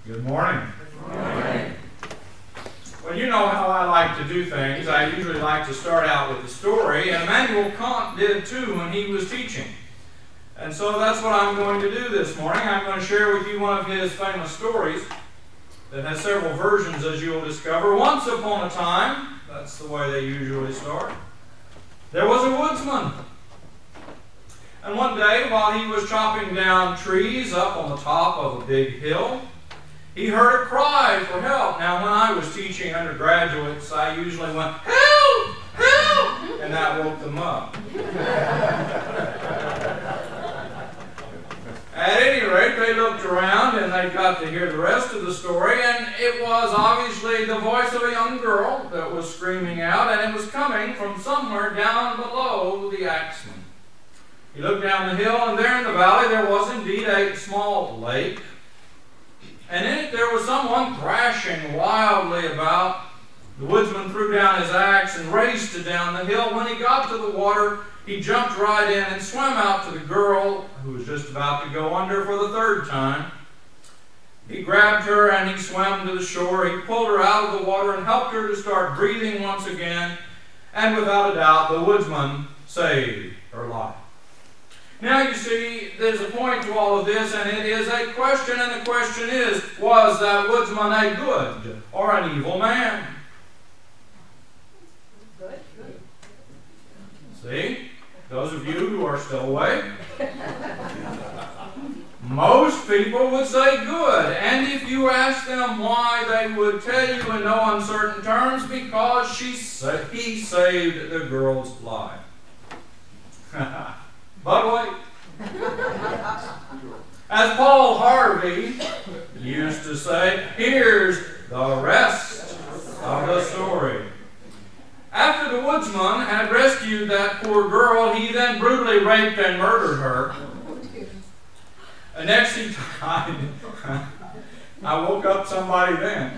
Good morning. Good morning. Well, you know how I like to do things. I usually like to start out with a story, and Immanuel Kant did too when he was teaching. And so that's what I'm going to do this morning. I'm going to share with you one of his famous stories that has several versions, as you'll discover. Once upon a time, that's the way they usually start, there was a woodsman. And one day, while he was chopping down trees up on the top of a big hill, he heard a cry for help. Now, when I was teaching undergraduates, I usually went, "Help! Help!" and that woke them up. At any rate, they looked around and they got to hear the rest of the story, and it was obviously the voice of a young girl that was screaming out, and it was coming from somewhere down below the axeman. He looked down the hill, and there in the valley there was indeed a small lake. And in it there was someone thrashing wildly about. The woodsman threw down his axe and raced down the hill. When he got to the water, he jumped right in and swam out to the girl, who was just about to go under for the third time. He grabbed her and he swam to the shore. He pulled her out of the water and helped her to start breathing once again. And without a doubt, the woodsman saved her life. Now you see, there's a point to all of this, and it is a question, and the question is, was that woodsman a good or an evil man? Good. See? Those of you who are still awake. Most people would say good, and if you ask them why, they would tell you in no uncertain terms, because he saved the girl's life. But wait. As Paul Harvey used to say, here's the rest of the story. After the woodsman had rescued that poor girl, he then brutally raped and murdered her. And next he died. I woke up somebody then.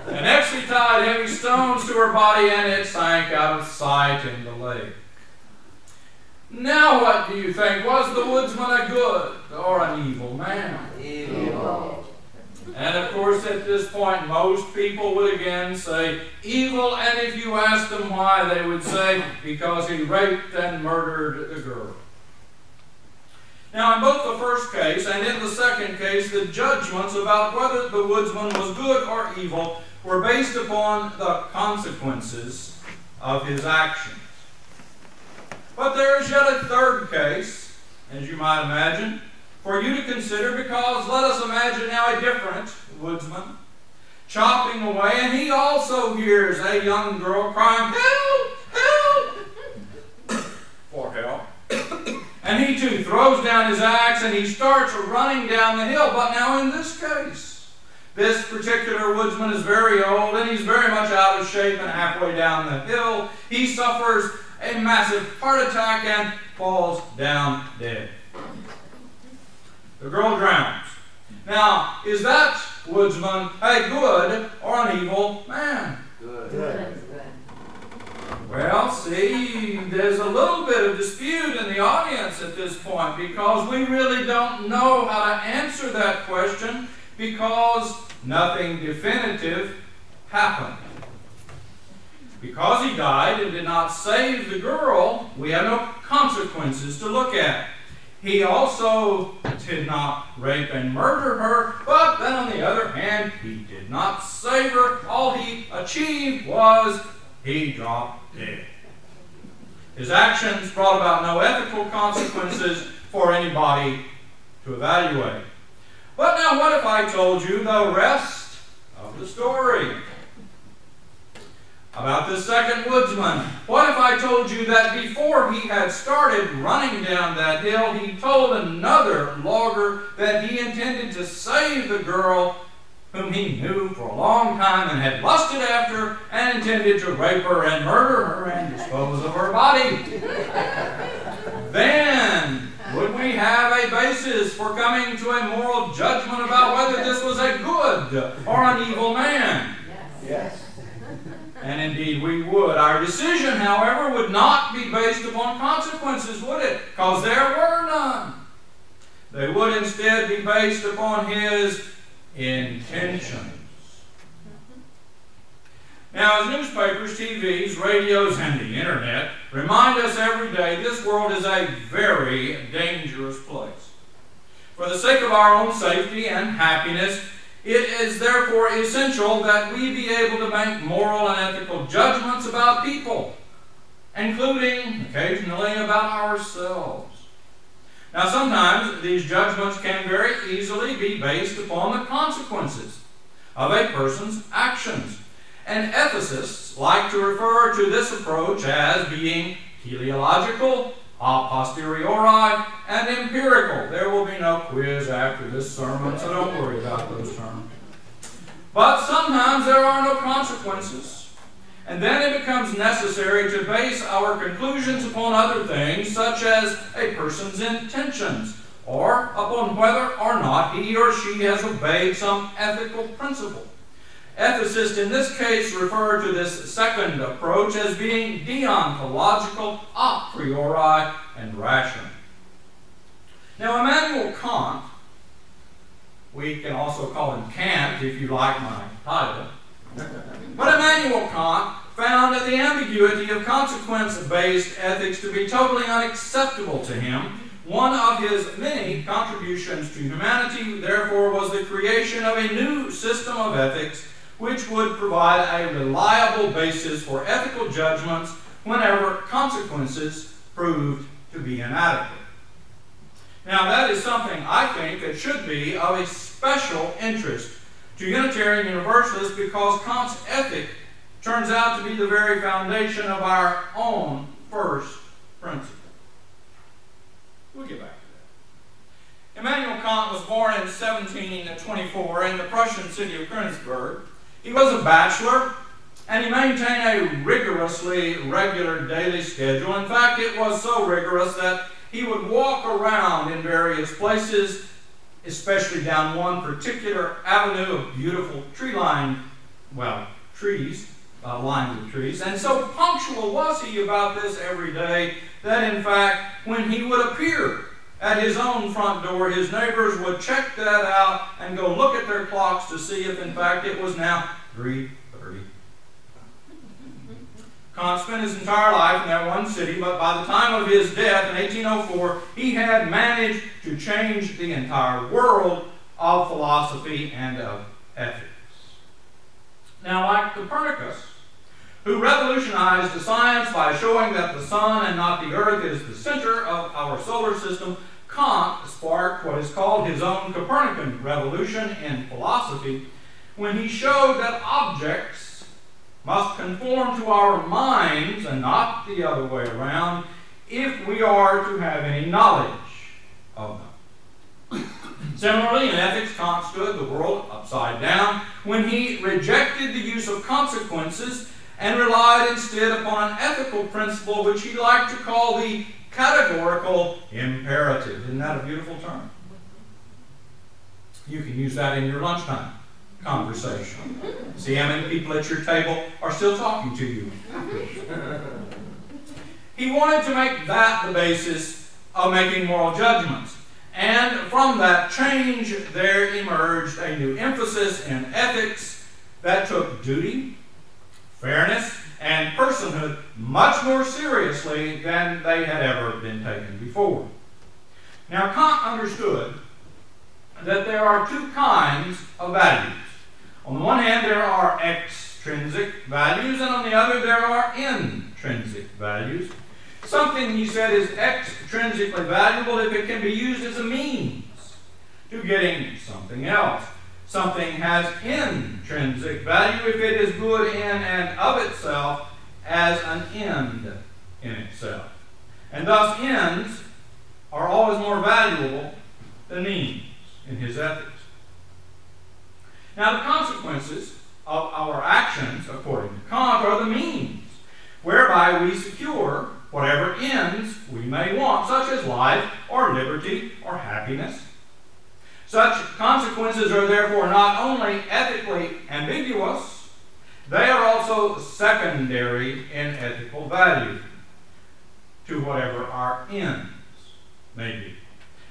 And next he tied heavy stones to her body, and it sank out of sight in the lake. Now what do you think? Was the woodsman a good or an evil man? Evil. And of course at this point most people would again say evil, and if you ask them why, they would say because he raped and murdered the girl. Now in both the first case and in the second case, the judgments about whether the woodsman was good or evil were based upon the consequences of his actions. But there is yet a third case, as you might imagine, for you to consider, because let us imagine now a different woodsman chopping away, and he also hears a young girl crying, "Help! Help!" for help. And he too throws down his axe and he starts running down the hill. But now in this case, this particular woodsman is very old and he's very much out of shape, and halfway down the hill he suffers a massive heart attack and falls down dead. The girl drowns. Now, is that woodsman a good or an evil man? Good. Well, see, there's a little bit of dispute in the audience at this point, because we really don't know how to answer that question, because nothing definitive happened. Because he died and did not save the girl, we have no consequences to look at. He also did not rape and murder her, but then on the other hand, he did not save her. All he achieved was he dropped dead. His actions brought about no ethical consequences for anybody to evaluate. But now what if I told you the rest of the story about the second woodsman? What if I told you that before he had started running down that hill, he told another logger that he intended to save the girl whom he knew for a long time and had lusted after, and intended to rape her and murder her and dispose of her body? Then would we have a basis for coming to a moral judgment about whether this was a good or an evil man? Yes. And indeed we would. Our decision, however, would not be based upon consequences, would it? Because there were none. They would instead be based upon his intentions. Now, as newspapers, TVs, radios, and the internet remind us every day, this world is a very dangerous place. For the sake of our own safety and happiness, it is therefore essential that we be able to make moral and ethical judgments about people, including occasionally about ourselves. Now, sometimes these judgments can very easily be based upon the consequences of a person's actions. And ethicists like to refer to this approach as being teleological, a posteriori, and empirical. There will be no quiz after this sermon, so don't worry about those terms. But sometimes there are no consequences, and then it becomes necessary to base our conclusions upon other things, such as a person's intentions, or upon whether or not he or she has obeyed some ethical principle. Ethicists in this case refer to this second approach as being deontological, a priori, and rational. Now, Immanuel Kant, we can also call him Kant if you like my title, but Immanuel Kant found that the ambiguity of consequence-based ethics to be totally unacceptable to him. One of his many contributions to humanity, therefore, was the creation of a new system of ethics which would provide a reliable basis for ethical judgments whenever consequences proved to be inadequate. Now, that is something I think that should be of a special interest to Unitarian Universalists, because Kant's ethic turns out to be the very foundation of our own first principle. We'll get back to that. Immanuel Kant was born in 1724 in the Prussian city of Königsberg. He was a bachelor, and he maintained a rigorously regular daily schedule. In fact, it was so rigorous that he would walk around in various places, especially down one particular avenue of beautiful tree-lined, trees, lined with trees. And so punctual was he about this every day that, in fact, when he would appear at his own front door, his neighbors would check that out and go look at their clocks to see if, in fact, it was now 3:30. Kant spent his entire life in that one city, but by the time of his death in 1804, he had managed to change the entire world of philosophy and of ethics. Now, like Copernicus, who revolutionized the science by showing that the sun and not the earth is the center of our solar system, Kant sparked what is called his own Copernican revolution in philosophy, when he showed that objects must conform to our minds and not the other way around if we are to have any knowledge of them. Similarly, in ethics, Kant stood the world upside down when he rejected the use of consequences and relied instead upon an ethical principle which he liked to call the categorical imperative. Isn't that a beautiful term? You can use that in your lunchtime conversation. See how many people at your table are still talking to you. He wanted to make that the basis of making moral judgments. And from that change, there emerged a new emphasis in ethics that took duty, fairness, and personhood much more seriously than they had ever been taken before. Now, Kant understood that there are two kinds of values. On the one hand, there are extrinsic values, and on the other, there are intrinsic values. Something, he said, is extrinsically valuable if it can be used as a means to getting something else. Something has intrinsic value if it is good in and of itself as an end in itself. And thus ends are always more valuable than means in his ethics. Now, the consequences of our actions, according to Kant, are the means whereby we secure whatever ends we may want, such as life or liberty or happiness. Such consequences are therefore not only ethically ambiguous, they are also secondary in ethical value to whatever our ends may be.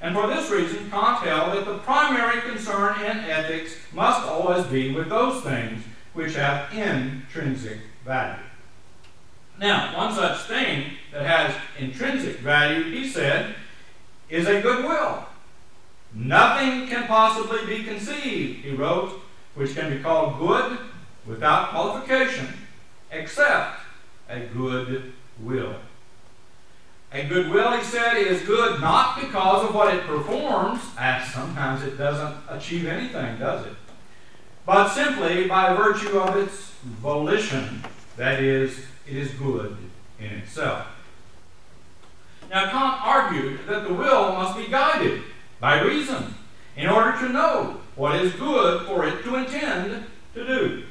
And for this reason, Kant and ethics must always be with those things which have intrinsic value. Now, one such thing that has intrinsic value, he said, is a goodwill. Nothing can possibly be conceived, he wrote, which can be called good without qualification, except a good will. A good will, he said, is good not because of what it performs, as sometimes it doesn't achieve anything, does it? But simply by virtue of its volition, that is, it is good in itself. Now, Kant argued that the will must be guided by reason in order to know what is good for it to intend to do.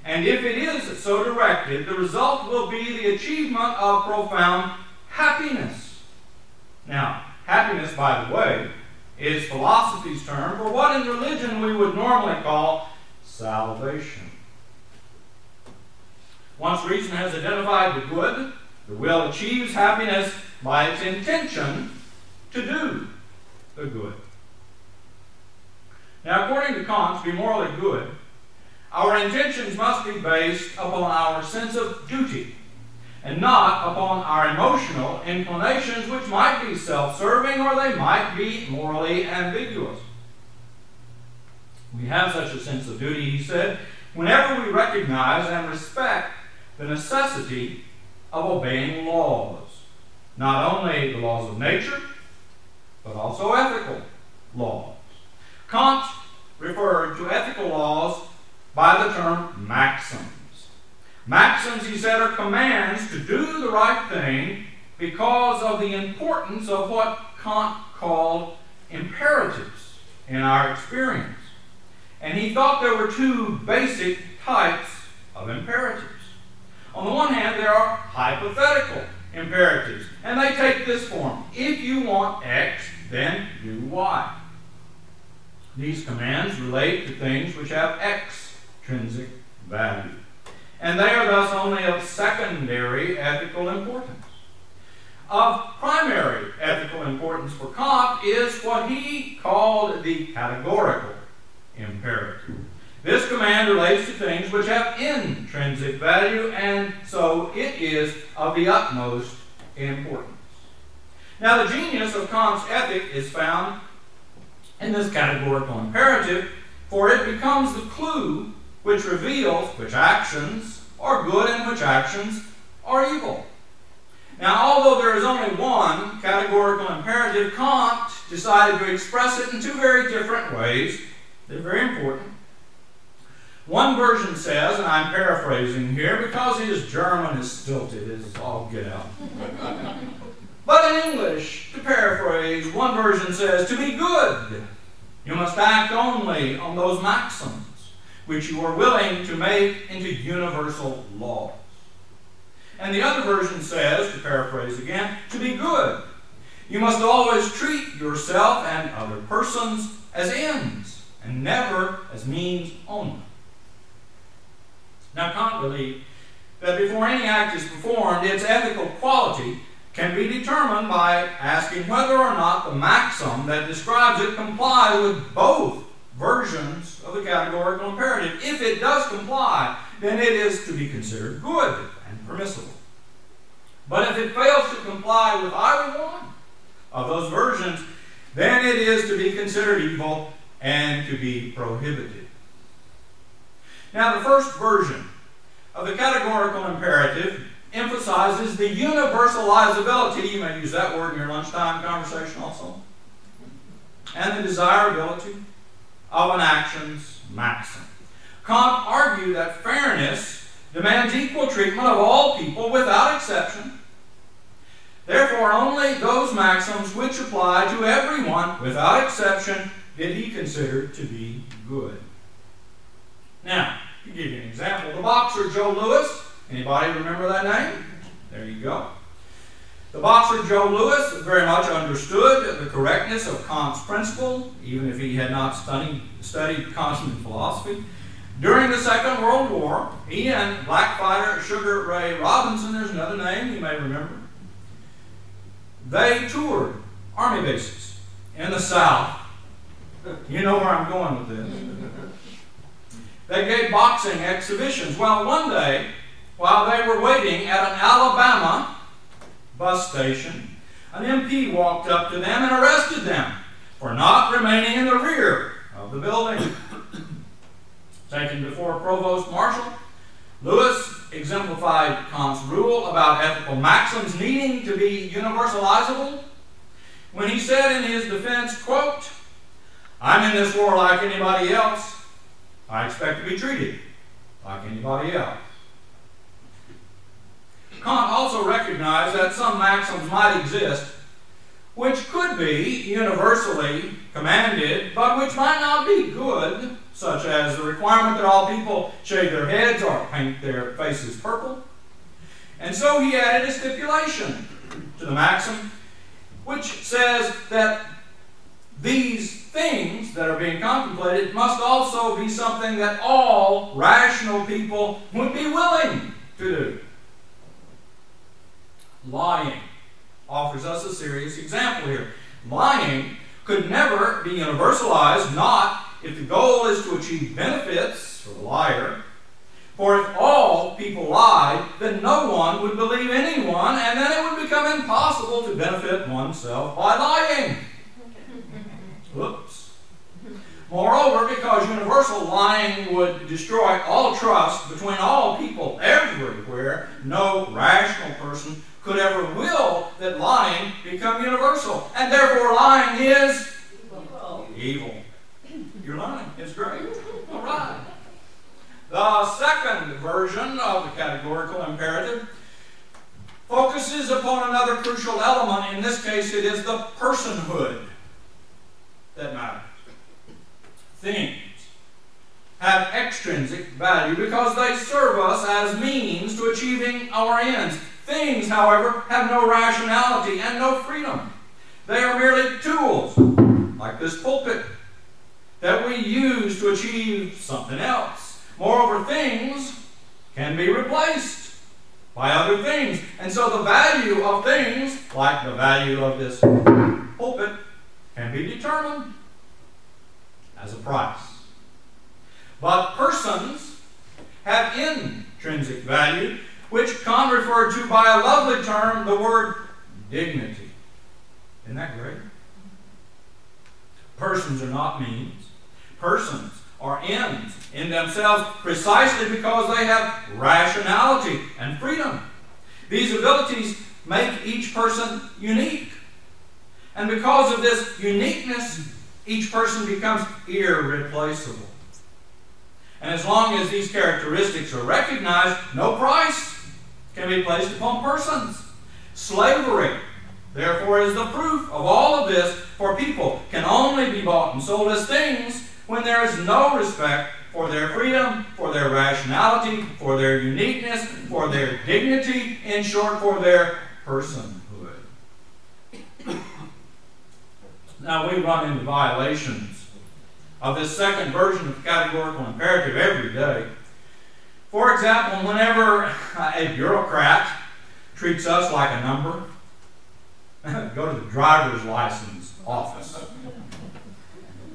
And if it is so directed, the result will be the achievement of profound happiness. Now, happiness, by the way, is philosophy's term for what in religion we would normally call salvation. Once reason has identified the good, the will achieves happiness by its intention to do the good. Now, according to Kant, to be morally good, our intentions must be based upon our sense of duty and not upon our emotional inclinations, which might be self-serving or they might be morally ambiguous. We have such a sense of duty, he said, whenever we recognize and respect the necessity of obeying laws. Not only the laws of nature, but also ethical laws. Kant referred to ethical laws by the term maxims. Maxims, he said, are commands to do the right thing because of the importance of what Kant called imperatives in our experience. And he thought there were two basic types of imperatives. On the one hand, there are hypothetical imperatives, and they take this form. If you want X, then do Y. These commands relate to things which have extrinsic value, and they are thus only of secondary ethical importance. Of primary ethical importance for Kant is what he called the categorical imperative. This command relates to things which have intrinsic value, and so it is of the utmost importance. Now, the genius of Kant's ethic is found in this categorical imperative, for it becomes the clue which reveals which actions are good and which actions are evil. Now, although there is only one categorical imperative, Kant decided to express it in two very different ways. They're very important. One version says, and I'm paraphrasing here because his German is stilted as all get out. But in English, to paraphrase, one version says, to be good, you must act only on those maxims which you are willing to make into universal laws. And the other version says, to paraphrase again, to be good, you must always treat yourself and other persons as ends and never as means only. Now, Kant believed that before any act is performed, its ethical quality can be determined by asking whether or not the maxim that describes it complies with both versions of the categorical imperative. If it does comply, then it is to be considered good and permissible. But if it fails to comply with either one of those versions, then it is to be considered evil and to be prohibited. Now, the first version of the categorical imperative emphasizes the universalizability, you may use that word in your lunchtime conversation also, and the desirability of an action's maxim. Kant argued that fairness demands equal treatment of all people without exception. Therefore, only those maxims which apply to everyone without exception did he consider to be good. Now, to give you an example, the boxer Joe Louis, anybody remember that name? There you go. The boxer Joe Louis very much understood the correctness of Kant's principle, even if he had not studied Kantian philosophy. During the Second World War, he and black fighter Sugar Ray Robinson, there's another name you may remember, they toured army bases in the South You know where I'm going with this. They gave boxing exhibitions. Well, one day, while they were waiting at an Alabama bus station, an MP walked up to them and arrested them for not remaining in the rear of the building. Taken before a provost marshal, Lewis exemplified Kant's rule about ethical maxims needing to be universalizable when he said in his defense, quote, "I'm in this war like anybody else. I expect to be treated like anybody else." Kant also recognized that some maxims might exist which could be universally commanded, but which might not be good, such as the requirement that all people shave their heads or paint their faces purple. And so he added a stipulation to the maxim which says that these things that are being contemplated must also be something that all rational people would be willing to do. Lying offers us a serious example here. Lying could never be universalized, not if the goal is to achieve benefits for the liar. For if all people lied, then no one would believe anyone, and then it would become impossible to benefit oneself by lying. Whoops. Moreover, because universal lying would destroy all trust between all people everywhere, no rational person could ever will that lying become universal. And therefore lying is evil. You're lying. It's great. All right. The second version of the categorical imperative focuses upon another crucial element. In this case, it is the personhood that matters. Things have extrinsic value because they serve us as means to achieving our ends. Things, however, have no rationality and no freedom. They are merely tools, like this pulpit, that we use to achieve something else. Moreover, things can be replaced by other things. And so the value of things, like the value of this pulpit, can be determined as a price. But persons have intrinsic value, which Kant referred to by a lovely term, the word dignity. Isn't that great? Persons are not means. Persons are ends in themselves precisely because they have rationality and freedom. These abilities make each person unique. And because of this uniqueness, each person becomes irreplaceable. And as long as these characteristics are recognized, no price can be placed upon persons. Slavery, therefore, is the proof of all of this, for people can only be bought and sold as things when there is no respect for their freedom, for their rationality, for their uniqueness, for their dignity, in short, for their personhood. Now, we run into violations of this second version of the categorical imperative every day. For example, whenever a bureaucrat treats us like a number, go to the driver's license office.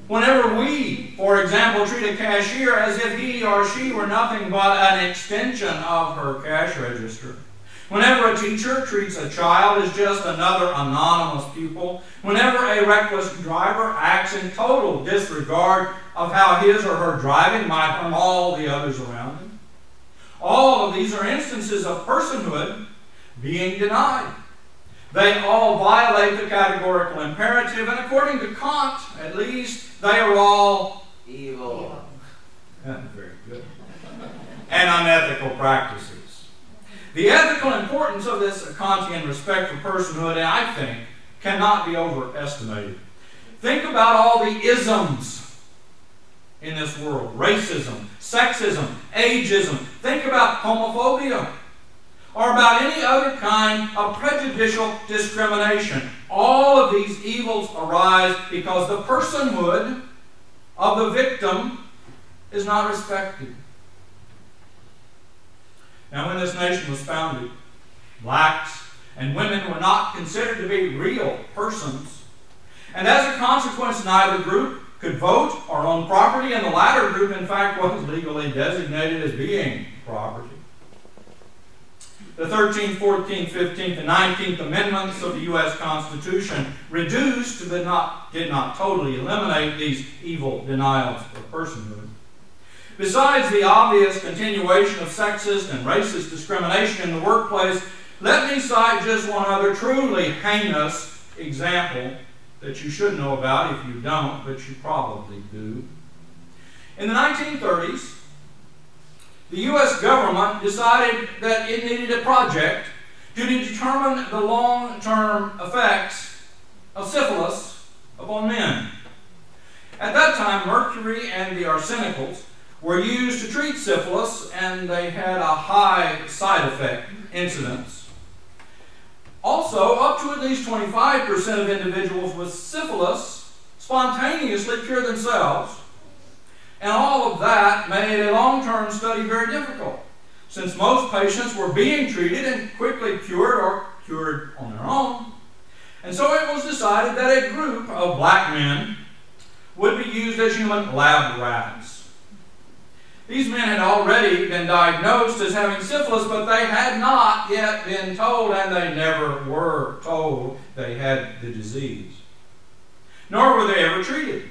Whenever we, for example, treat a cashier as if he or she were nothing but an extension of her cash register. Whenever a teacher treats a child as just another anonymous pupil. Whenever a reckless driver acts in total disregard of how his or her driving might harm all the others around him. All of these are instances of personhood being denied. They all violate the categorical imperative, and according to Kant, at least, they are all evil. Very good. And unethical practices. The ethical importance of this Kantian respect for personhood, I think, cannot be overestimated. Think about all the isms in this world. Racism, sexism, ageism. Think about homophobia. Or about any other kind of prejudicial discrimination. All of these evils arise because the personhood of the victim is not respected. Now, when this nation was founded, blacks and women were not considered to be real persons. And as a consequence, neither group could vote or own property, and the latter group, in fact, was legally designated as being property. The 13th, 14th, 15th, and 19th Amendments of the U.S. Constitution reduced but did not totally eliminate these evil denials of personhood. Besides the obvious continuation of sexist and racist discrimination in the workplace, let me cite just one other truly heinous example that you should know about if you don't, but you probably do. In the 1930s, the U.S. government decided that it needed a project to determine the long-term effects of syphilis upon men. At that time, mercury and the arsenicals were used to treat syphilis, and they had a high side effect incidence. Also, up to at least 25% of individuals with syphilis spontaneously cure themselves, and all of that made a long-term study very difficult, since most patients were being treated and quickly cured or cured on their own. And so it was decided that a group of black men would be used as human lab rats. These men had already been diagnosed as having syphilis, but they had not yet been told, and they never were told, they had the disease. Nor were they ever treated.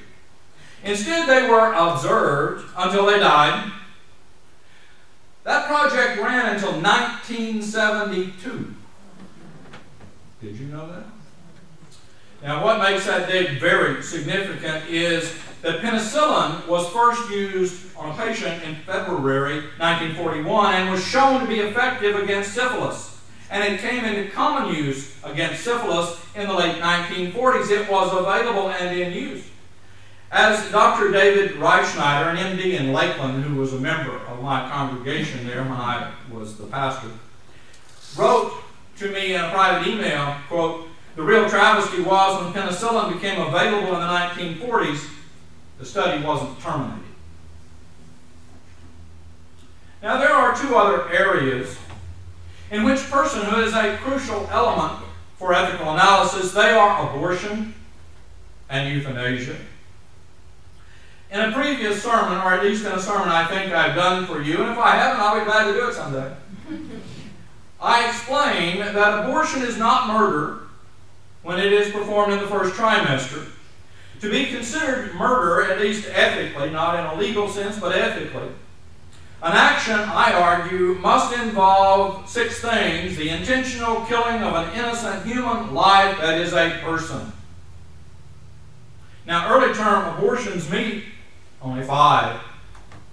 Instead, they were observed until they died. That project ran until 1972. Did you know that? Now, what makes that date very significant is that penicillin was first used on a patient in February 1941 and was shown to be effective against syphilis. And it came into common use against syphilis in the late 1940s. It was available and in use. As Dr. David Reichschneider, an MD in Lakeland, who was a member of my congregation there when I was the pastor, wrote to me in a private email, quote, "The real travesty was when penicillin became available in the 1940s, the study wasn't terminated." Now, there are two other areas in which personhood is a crucial element for ethical analysis. They are abortion and euthanasia. In a previous sermon, or at least in a sermon I think I've done for you, and if I haven't, I'll be glad to do it someday, I explained that abortion is not murder when it is performed in the first trimester. To be considered murder, at least ethically, not in a legal sense, but ethically, an action, I argue, must involve 6 things: the intentional killing of an innocent human life, that is a person. Now, early term abortions meet only 5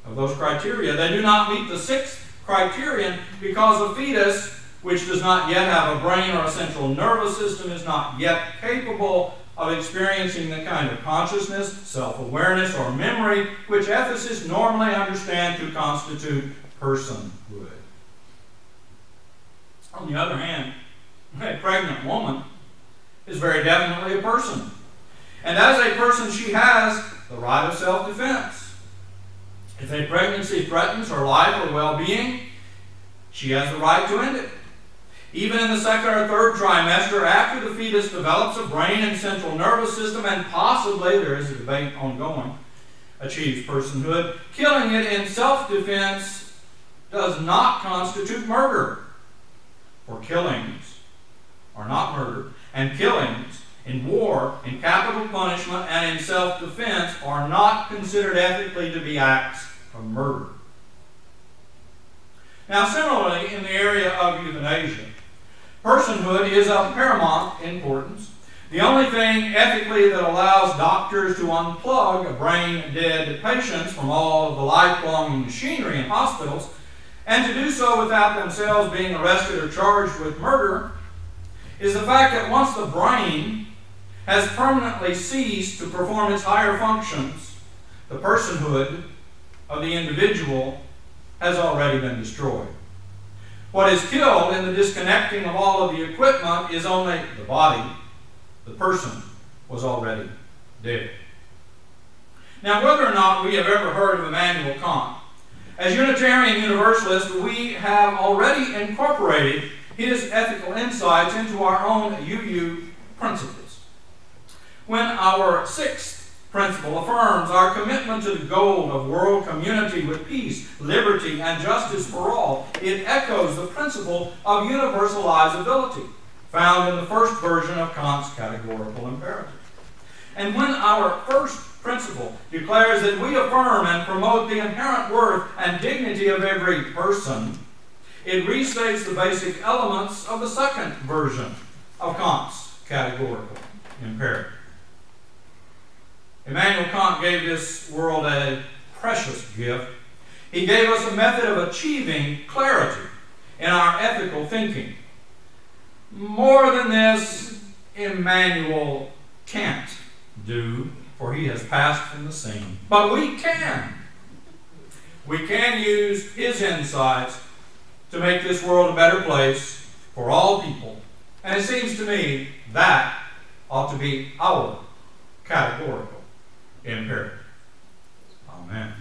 of those criteria. They do not meet the 6th criterion because a fetus, which does not yet have a brain or a central nervous system, is not yet capable of experiencing the kind of consciousness, self-awareness, or memory which ethicists normally understand to constitute personhood. On the other hand, a pregnant woman is very definitely a person. And as a person, she has the right of self-defense. If a pregnancy threatens her life or well-being, she has the right to end it. Even in the 2nd or 3rd trimester, after the fetus develops a brain and central nervous system, and possibly, there is a debate ongoing, achieves personhood, killing it in self-defense does not constitute murder. For killings are not murder, and killings in war, in capital punishment, and in self-defense are not considered ethically to be acts of murder. Now, similarly, in the area of euthanasia, personhood is of paramount importance. The only thing ethically that allows doctors to unplug brain-dead patients from all of the life-belonging machinery in hospitals, and to do so without themselves being arrested or charged with murder, is the fact that once the brain has permanently ceased to perform its higher functions, the personhood of the individual has already been destroyed. What is killed in the disconnecting of all of the equipment is only the body. The person was already dead. Now, whether or not we have ever heard of Immanuel Kant, as Unitarian Universalists, we have already incorporated his ethical insights into our own UU principles. When our 6th principle affirms our commitment to the goal of world community with peace, liberty, and justice for all. It echoes the principle of universalizability found in the first version of Kant's categorical imperative. And when our first principle declares that we affirm and promote the inherent worth and dignity of every person, it restates the basic elements of the second version of Kant's categorical imperative. Immanuel Kant gave this world a precious gift. He gave us a method of achieving clarity in our ethical thinking. More than this, Immanuel can't do, for he has passed from the scene. But we can. We can use his insights to make this world a better place for all people. And it seems to me that ought to be our categorical imperative. Amen.